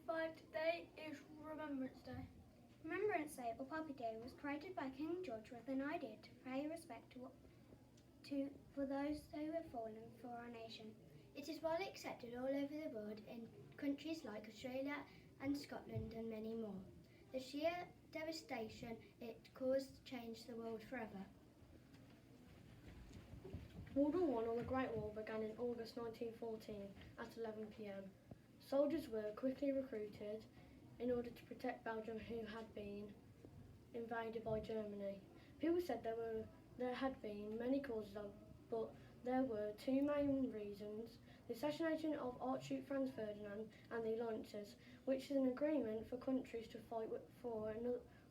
find today is Remembrance Day. Remembrance Day, or Puppy Day, was created by King George with an idea to pay respect for those who have fallen for our nation. It is widely accepted all over the world in countries like Australia and Scotland and many more. The sheer devastation it caused changed the world forever. World War I, or the Great War, began in August 1914 at 11 p.m. Soldiers were quickly recruited in order to protect Belgium, who had been invaded by Germany. People said there had been many causes but there were two main reasons: the assassination of Archduke Franz Ferdinand and the alliances, which is an agreement for countries to fight for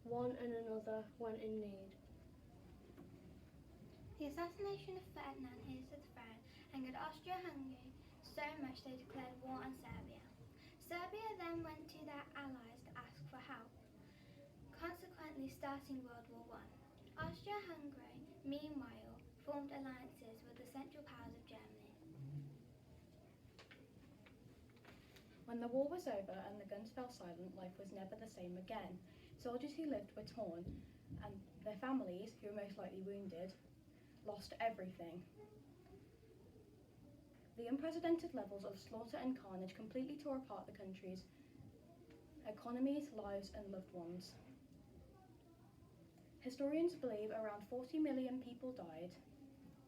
one another when in need. The assassination of Ferdinand, his throne, angered Austria-Hungary so much they declared war on Serbia. Serbia then went to their allies to ask for help, consequently starting World War I. Austria-Hungary, meanwhile, formed alliances with the Central Powers of Germany. When the war was over and the guns fell silent, life was never the same again. Soldiers who lived were torn, and their families, who were most likely wounded, lost everything. The unprecedented levels of slaughter and carnage completely tore apart the country's economies, lives, and loved ones. Historians believe around 40 million people died,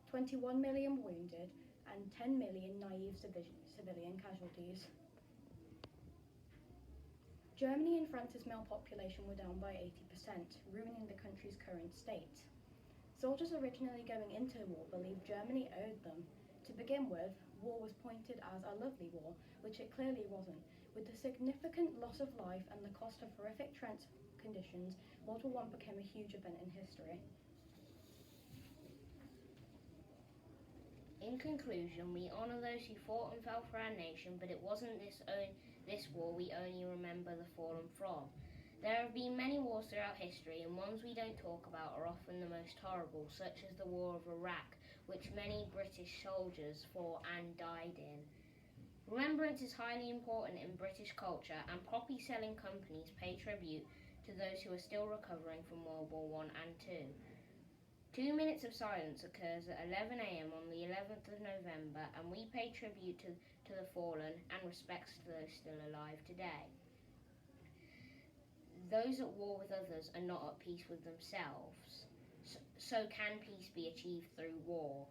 21 million wounded, and 10 million naive civilian casualties. Germany and France's male population were down by 80%, ruining the country's current state. Soldiers originally going into the war believed Germany owed them. To begin with, war was pointed as a lovely war, which it clearly wasn't. With the significant loss of life and the cost of horrific transport conditions, World War I became a huge event in history. In conclusion, we honour those who fought and fell for our nation, but it wasn't this war we only remember the fallen from. There have been many wars throughout history, and ones we don't talk about are often the most horrible, such as the War of Iraq, which many British soldiers fought and died in. Remembrance is highly important in British culture, and poppy-selling companies pay tribute to those who are still recovering from World War I and II. 2 minutes of silence occurs at 11 a.m. on the 11th of November, and we pay tribute to the fallen and respects to those still alive today. Those at war with others are not at peace with themselves. So can peace be achieved through war?